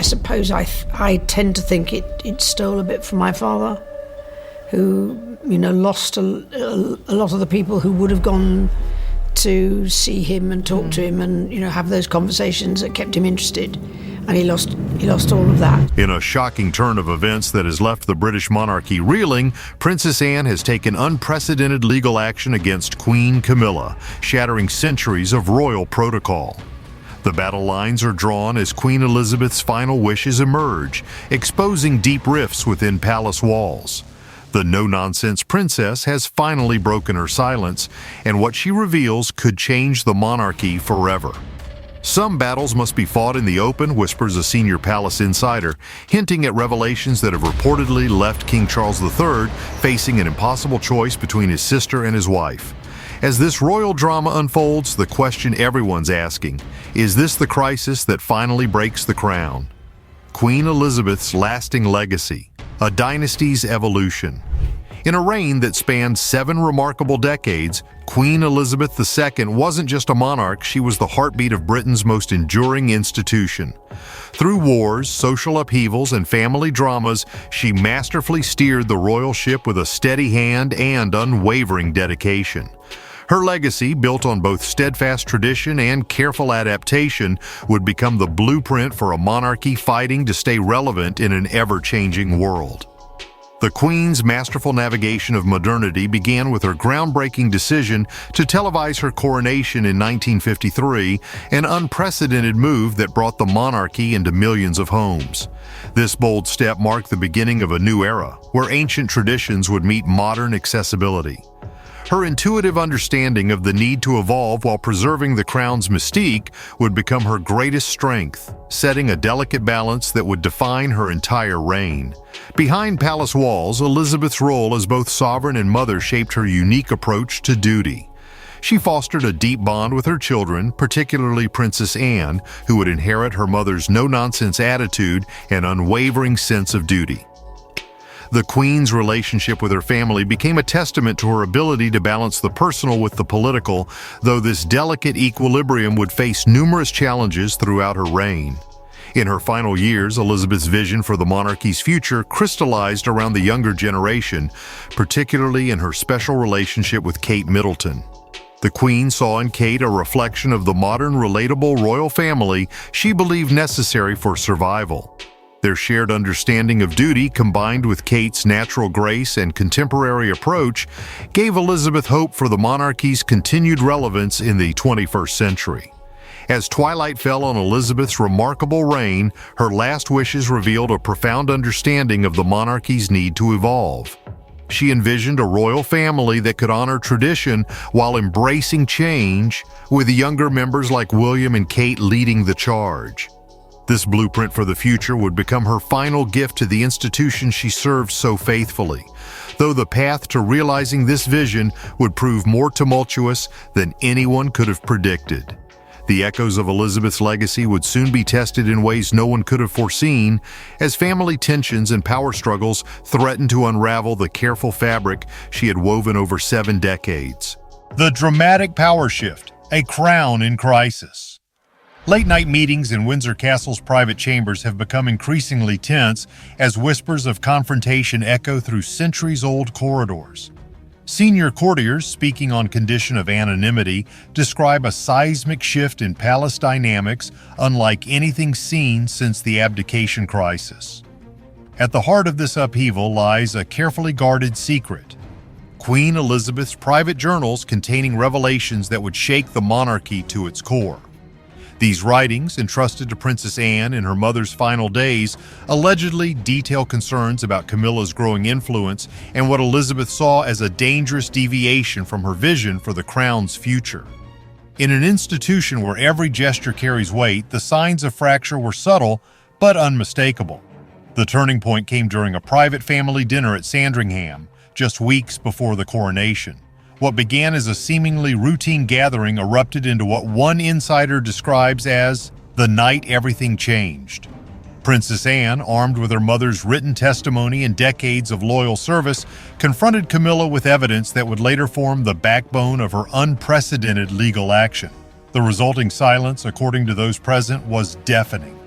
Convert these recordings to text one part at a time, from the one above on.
suppose I tend to think it stole a bit from my father, who, lost a lot of the people who would have gone to see him and talk to him and, have those conversations that kept him interested. And he lost all of that. In a shocking turn of events that has left the British monarchy reeling, Princess Anne has taken unprecedented legal action against Queen Camilla, shattering centuries of royal protocol. The battle lines are drawn as Queen Elizabeth's final wishes emerge, exposing deep rifts within palace walls. The no-nonsense princess has finally broken her silence, and what she reveals could change the monarchy forever. Some battles must be fought in the open, whispers a senior palace insider, hinting at revelations that have reportedly left King Charles III facing an impossible choice between his sister and his wife. As this royal drama unfolds, the question everyone's asking, is this the crisis that finally breaks the crown? Queen Elizabeth's lasting legacy, a dynasty's evolution. In a reign that spanned 7 remarkable decades, Queen Elizabeth II wasn't just a monarch, she was the heartbeat of Britain's most enduring institution. Through wars, social upheavals, and family dramas, she masterfully steered the royal ship with a steady hand and unwavering dedication. Her legacy, built on both steadfast tradition and careful adaptation, would become the blueprint for a monarchy fighting to stay relevant in an ever-changing world. The Queen's masterful navigation of modernity began with her groundbreaking decision to televise her coronation in 1953, an unprecedented move that brought the monarchy into millions of homes. This bold step marked the beginning of a new era, where ancient traditions would meet modern accessibility. Her intuitive understanding of the need to evolve while preserving the crown's mystique would become her greatest strength, setting a delicate balance that would define her entire reign. Behind palace walls, Elizabeth's role as both sovereign and mother shaped her unique approach to duty. She fostered a deep bond with her children, particularly Princess Anne, who would inherit her mother's no-nonsense attitude and unwavering sense of duty. The Queen's relationship with her family became a testament to her ability to balance the personal with the political, though this delicate equilibrium would face numerous challenges throughout her reign. In her final years, Elizabeth's vision for the monarchy's future crystallized around the younger generation, particularly in her special relationship with Kate Middleton. The Queen saw in Kate a reflection of the modern, relatable royal family she believed necessary for survival. Their shared understanding of duty, combined with Kate's natural grace and contemporary approach, gave Elizabeth hope for the monarchy's continued relevance in the 21st century. As twilight fell on Elizabeth's remarkable reign, her last wishes revealed a profound understanding of the monarchy's need to evolve. She envisioned a royal family that could honor tradition while embracing change, with the younger members like William and Kate leading the charge. This blueprint for the future would become her final gift to the institution she served so faithfully, though the path to realizing this vision would prove more tumultuous than anyone could have predicted. The echoes of Elizabeth's legacy would soon be tested in ways no one could have foreseen, as family tensions and power struggles threatened to unravel the careful fabric she had woven over 7 decades. The dramatic power shift, a crown in crisis. Late-night meetings in Windsor Castle's private chambers have become increasingly tense as whispers of confrontation echo through centuries-old corridors. Senior courtiers, speaking on condition of anonymity, describe a seismic shift in palace dynamics unlike anything seen since the abdication crisis. At the heart of this upheaval lies a carefully guarded secret: Queen Elizabeth's private journals containing revelations that would shake the monarchy to its core. These writings, entrusted to Princess Anne in her mother's final days, allegedly detail concerns about Camilla's growing influence and what Elizabeth saw as a dangerous deviation from her vision for the crown's future. In an institution where every gesture carries weight, the signs of fracture were subtle but unmistakable. The turning point came during a private family dinner at Sandringham, just weeks before the coronation. What began as a seemingly routine gathering erupted into what one insider describes as the night everything changed. Princess Anne, armed with her mother's written testimony and decades of loyal service, confronted Camilla with evidence that would later form the backbone of her unprecedented legal action. The resulting silence, according to those present, was deafening.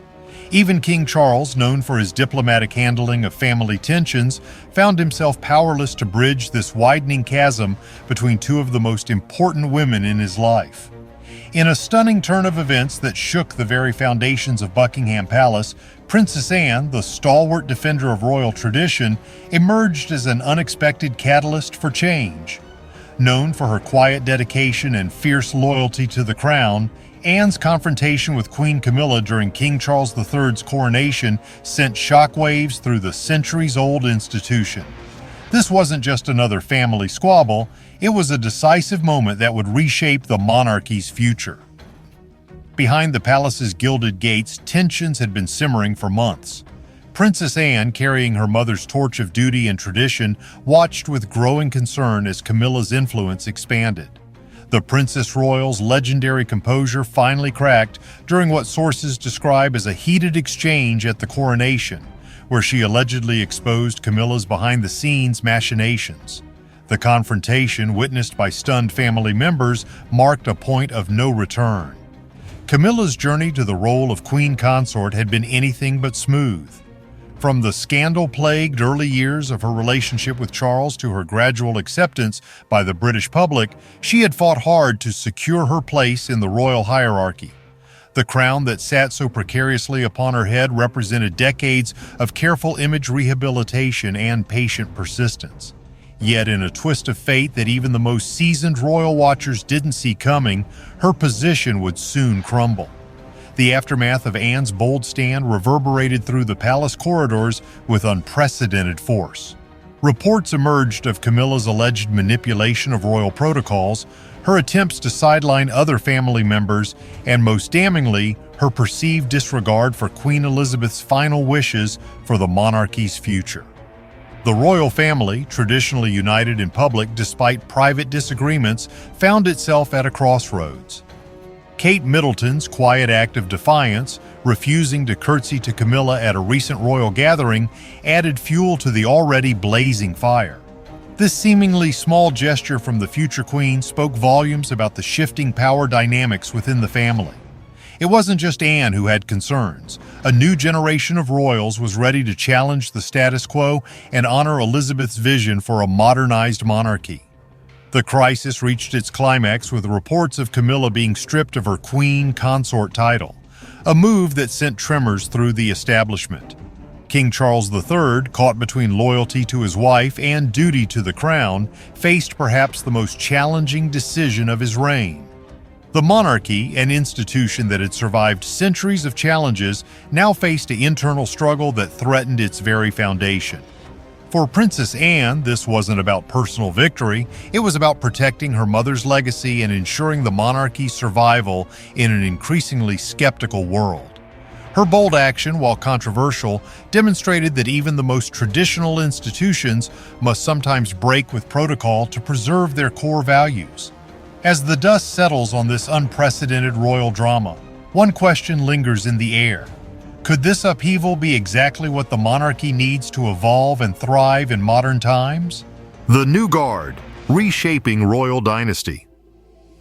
Even King Charles, known for his diplomatic handling of family tensions, found himself powerless to bridge this widening chasm between two of the most important women in his life. In a stunning turn of events that shook the very foundations of Buckingham Palace, Princess Anne, the stalwart defender of royal tradition, emerged as an unexpected catalyst for change. Known for her quiet dedication and fierce loyalty to the crown, Anne's confrontation with Queen Camilla during King Charles III's coronation sent shockwaves through the centuries-old institution. This wasn't just another family squabble, it was a decisive moment that would reshape the monarchy's future. Behind the palace's gilded gates, tensions had been simmering for months. Princess Anne, carrying her mother's torch of duty and tradition, watched with growing concern as Camilla's influence expanded. The Princess Royal's legendary composure finally cracked during what sources describe as a heated exchange at the coronation, where she allegedly exposed Camilla's behind-the-scenes machinations. The confrontation, witnessed by stunned family members, marked a point of no return. Camilla's journey to the role of Queen Consort had been anything but smooth. From the scandal-plagued early years of her relationship with Charles to her gradual acceptance by the British public, she had fought hard to secure her place in the royal hierarchy. The crown that sat so precariously upon her head represented decades of careful image rehabilitation and patient persistence. Yet in a twist of fate that even the most seasoned royal watchers didn't see coming, her position would soon crumble. The aftermath of Anne's bold stand reverberated through the palace corridors with unprecedented force. Reports emerged of Camilla's alleged manipulation of royal protocols, her attempts to sideline other family members, and most damningly, her perceived disregard for Queen Elizabeth's final wishes for the monarchy's future. The royal family, traditionally united in public despite private disagreements, found itself at a crossroads. Kate Middleton's quiet act of defiance, refusing to curtsy to Camilla at a recent royal gathering, added fuel to the already blazing fire. This seemingly small gesture from the future queen spoke volumes about the shifting power dynamics within the family. It wasn't just Anne who had concerns. A new generation of royals was ready to challenge the status quo and honor Elizabeth's vision for a modernized monarchy. The crisis reached its climax with reports of Camilla being stripped of her queen consort title, a move that sent tremors through the establishment. King Charles III, caught between loyalty to his wife and duty to the crown, faced perhaps the most challenging decision of his reign. The monarchy, an institution that had survived centuries of challenges, now faced an internal struggle that threatened its very foundation. For Princess Anne, this wasn't about personal victory, it was about protecting her mother's legacy and ensuring the monarchy's survival in an increasingly skeptical world. Her bold action, while controversial, demonstrated that even the most traditional institutions must sometimes break with protocol to preserve their core values. As the dust settles on this unprecedented royal drama, one question lingers in the air. Could this upheaval be exactly what the monarchy needs to evolve and thrive in modern times? The New Guard, reshaping royal dynasty.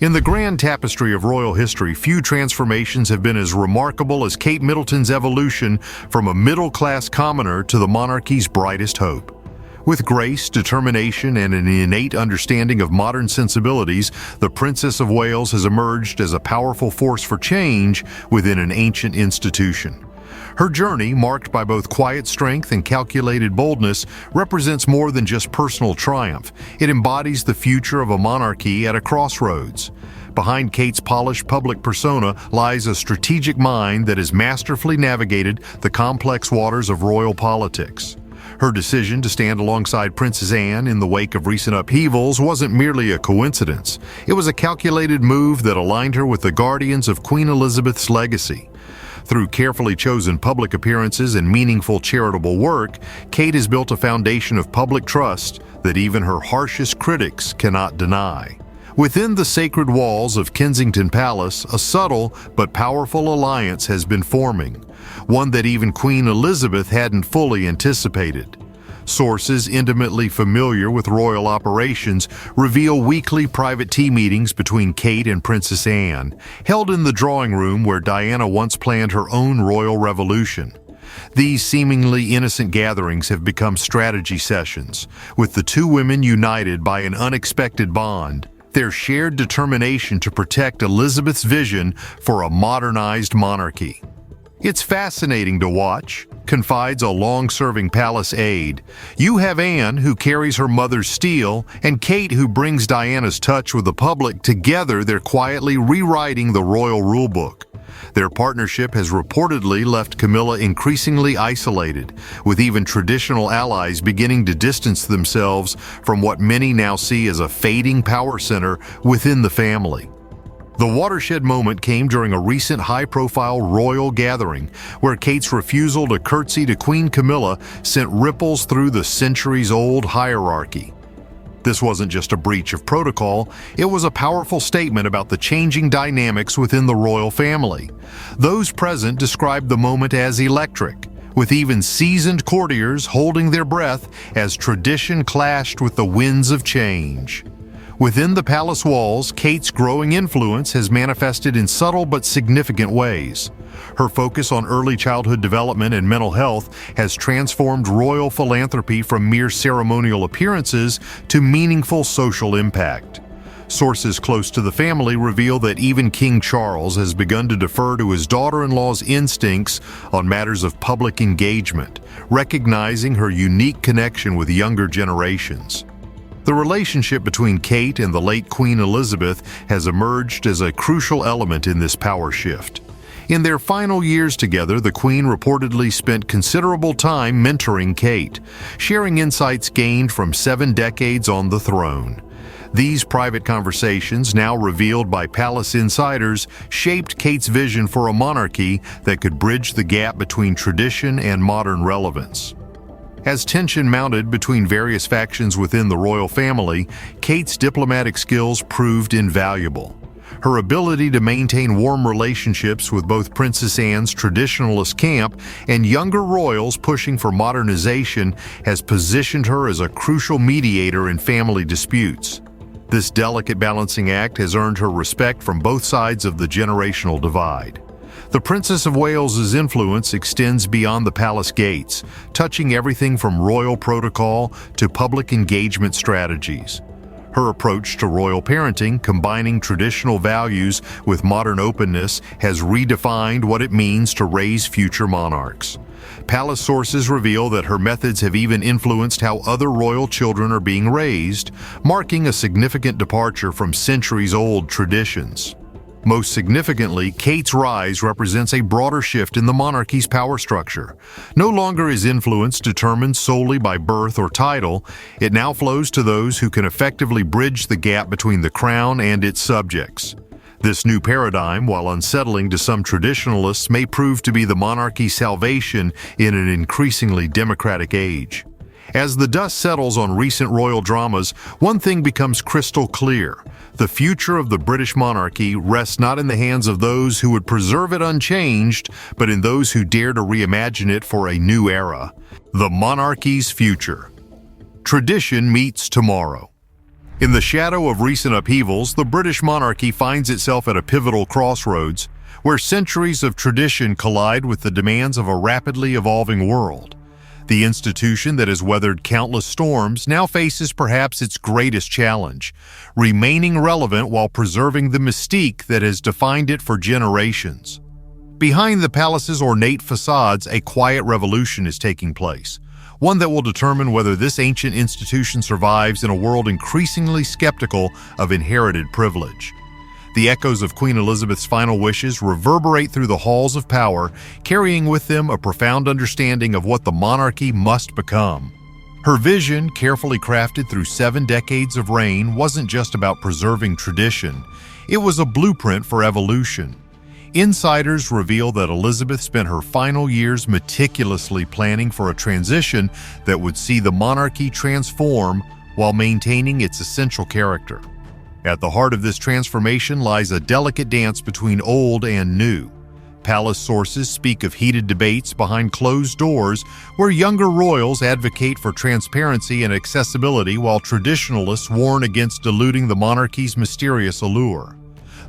In the grand tapestry of royal history, few transformations have been as remarkable as Kate Middleton's evolution from a middle-class commoner to the monarchy's brightest hope. With grace, determination, and an innate understanding of modern sensibilities, the Princess of Wales has emerged as a powerful force for change within an ancient institution. Her journey, marked by both quiet strength and calculated boldness, represents more than just personal triumph. It embodies the future of a monarchy at a crossroads. Behind Kate's polished public persona lies a strategic mind that has masterfully navigated the complex waters of royal politics. Her decision to stand alongside Princess Anne in the wake of recent upheavals wasn't merely a coincidence. It was a calculated move that aligned her with the guardians of Queen Elizabeth's legacy. Through carefully chosen public appearances and meaningful charitable work, Kate has built a foundation of public trust that even her harshest critics cannot deny. Within the sacred walls of Kensington Palace, a subtle but powerful alliance has been forming, one that even Queen Elizabeth hadn't fully anticipated. Sources intimately familiar with royal operations reveal weekly private tea meetings between Kate and Princess Anne, held in the drawing room where Diana once planned her own royal revolution. These seemingly innocent gatherings have become strategy sessions, with the two women united by an unexpected bond, their shared determination to protect Elizabeth's vision for a modernized monarchy. "It's fascinating to watch," confides a long-serving palace aide. "You have Anne, who carries her mother's steel, and Kate, who brings Diana's touch with the public. Together, they're quietly rewriting the royal rulebook." Their partnership has reportedly left Camilla increasingly isolated, with even traditional allies beginning to distance themselves from what many now see as a fading power center within the family. The watershed moment came during a recent high-profile royal gathering, where Kate's refusal to curtsy to Queen Camilla sent ripples through the centuries-old hierarchy. This wasn't just a breach of protocol, it was a powerful statement about the changing dynamics within the royal family. Those present described the moment as electric, with even seasoned courtiers holding their breath as tradition clashed with the winds of change. Within the palace walls, Kate's growing influence has manifested in subtle but significant ways. Her focus on early childhood development and mental health has transformed royal philanthropy from mere ceremonial appearances to meaningful social impact. Sources close to the family reveal that even King Charles has begun to defer to his daughter-in-law's instincts on matters of public engagement, recognizing her unique connection with younger generations. The relationship between Kate and the late Queen Elizabeth has emerged as a crucial element in this power shift. In their final years together, the Queen reportedly spent considerable time mentoring Kate, sharing insights gained from 7 decades on the throne. These private conversations, now revealed by palace insiders, shaped Kate's vision for a monarchy that could bridge the gap between tradition and modern relevance. As tension mounted between various factions within the royal family, Kate's diplomatic skills proved invaluable. Her ability to maintain warm relationships with both Princess Anne's traditionalist camp and younger royals pushing for modernization has positioned her as a crucial mediator in family disputes. This delicate balancing act has earned her respect from both sides of the generational divide. The Princess of Wales's influence extends beyond the palace gates, touching everything from royal protocol to public engagement strategies. Her approach to royal parenting, combining traditional values with modern openness, has redefined what it means to raise future monarchs. Palace sources reveal that her methods have even influenced how other royal children are being raised, marking a significant departure from centuries-old traditions. Most significantly, Kate's rise represents a broader shift in the monarchy's power structure. No longer is influence determined solely by birth or title. It now flows to those who can effectively bridge the gap between the crown and its subjects. This new paradigm, while unsettling to some traditionalists, may prove to be the monarchy's salvation in an increasingly democratic age. As the dust settles on recent royal dramas, one thing becomes crystal clear. The future of the British monarchy rests not in the hands of those who would preserve it unchanged, but in those who dare to reimagine it for a new era. The monarchy's future. Tradition meets tomorrow. In the shadow of recent upheavals, the British monarchy finds itself at a pivotal crossroads, where centuries of tradition collide with the demands of a rapidly evolving world. The institution that has weathered countless storms now faces perhaps its greatest challenge, remaining relevant while preserving the mystique that has defined it for generations. Behind the palace's ornate facades, a quiet revolution is taking place, one that will determine whether this ancient institution survives in a world increasingly skeptical of inherited privilege. The echoes of Queen Elizabeth's final wishes reverberate through the halls of power, carrying with them a profound understanding of what the monarchy must become. Her vision, carefully crafted through 7 decades of reign, wasn't just about preserving tradition. It was a blueprint for evolution. Insiders reveal that Elizabeth spent her final years meticulously planning for a transition that would see the monarchy transform while maintaining its essential character. At the heart of this transformation lies a delicate dance between old and new. Palace sources speak of heated debates behind closed doors where younger royals advocate for transparency and accessibility while traditionalists warn against diluting the monarchy's mysterious allure.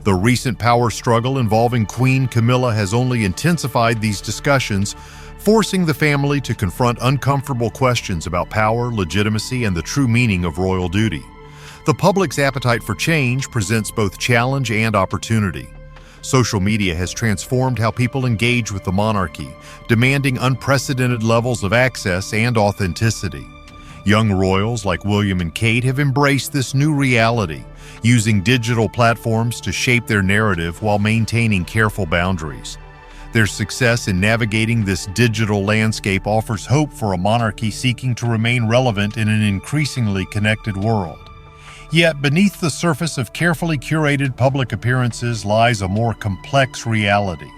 The recent power struggle involving Queen Camilla has only intensified these discussions, forcing the family to confront uncomfortable questions about power, legitimacy, and the true meaning of royal duty. The public's appetite for change presents both challenge and opportunity. Social media has transformed how people engage with the monarchy, demanding unprecedented levels of access and authenticity. Young royals like William and Kate have embraced this new reality, using digital platforms to shape their narrative while maintaining careful boundaries. Their success in navigating this digital landscape offers hope for a monarchy seeking to remain relevant in an increasingly connected world. Yet beneath the surface of carefully curated public appearances lies a more complex reality.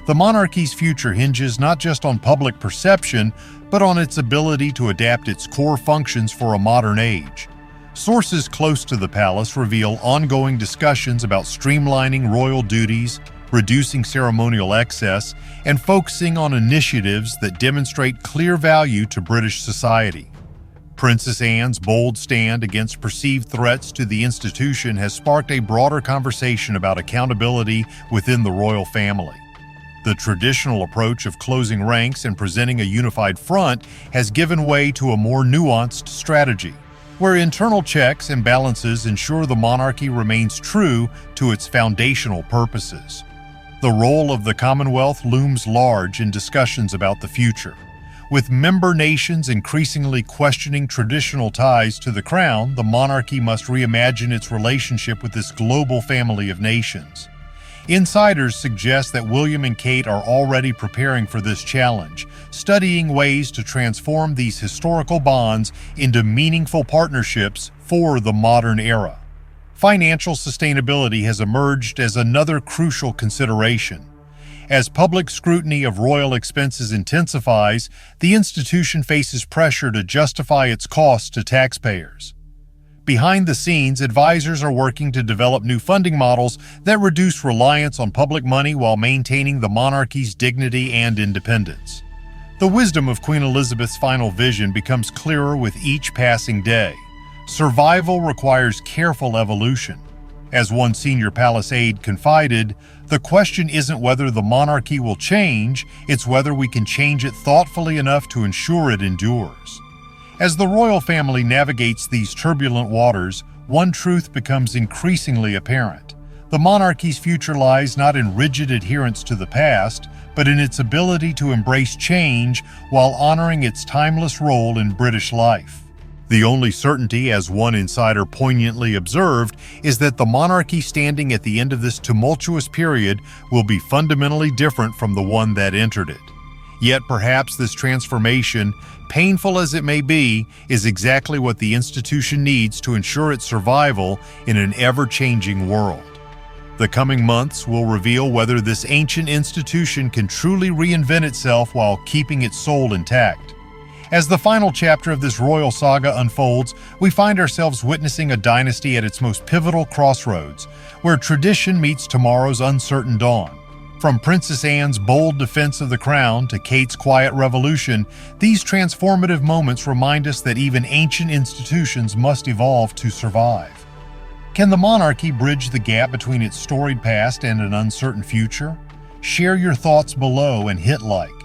The monarchy's future hinges not just on public perception, but on its ability to adapt its core functions for a modern age. Sources close to the palace reveal ongoing discussions about streamlining royal duties, reducing ceremonial excess, and focusing on initiatives that demonstrate clear value to British society. Princess Anne's bold stand against perceived threats to the institution has sparked a broader conversation about accountability within the royal family. The traditional approach of closing ranks and presenting a unified front has given way to a more nuanced strategy, where internal checks and balances ensure the monarchy remains true to its foundational purposes. The role of the Commonwealth looms large in discussions about the future. With member nations increasingly questioning traditional ties to the crown, the monarchy must reimagine its relationship with this global family of nations. Insiders suggest that William and Kate are already preparing for this challenge, studying ways to transform these historical bonds into meaningful partnerships for the modern era. Financial sustainability has emerged as another crucial consideration. As public scrutiny of royal expenses intensifies, the institution faces pressure to justify its costs to taxpayers. Behind the scenes, advisors are working to develop new funding models that reduce reliance on public money while maintaining the monarchy's dignity and independence. The wisdom of Queen Elizabeth's final vision becomes clearer with each passing day. Survival requires careful evolution. As one senior palace aide confided, the question isn't whether the monarchy will change, it's whether we can change it thoughtfully enough to ensure it endures. As the royal family navigates these turbulent waters, one truth becomes increasingly apparent. The monarchy's future lies not in rigid adherence to the past, but in its ability to embrace change while honoring its timeless role in British life. The only certainty, as one insider poignantly observed, is that the monarchy standing at the end of this tumultuous period will be fundamentally different from the one that entered it. Yet perhaps this transformation, painful as it may be, is exactly what the institution needs to ensure its survival in an ever-changing world. The coming months will reveal whether this ancient institution can truly reinvent itself while keeping its soul intact. As the final chapter of this royal saga unfolds, we find ourselves witnessing a dynasty at its most pivotal crossroads, where tradition meets tomorrow's uncertain dawn. From Princess Anne's bold defense of the crown to Kate's quiet revolution, these transformative moments remind us that even ancient institutions must evolve to survive. Can the monarchy bridge the gap between its storied past and an uncertain future? Share your thoughts below and hit like.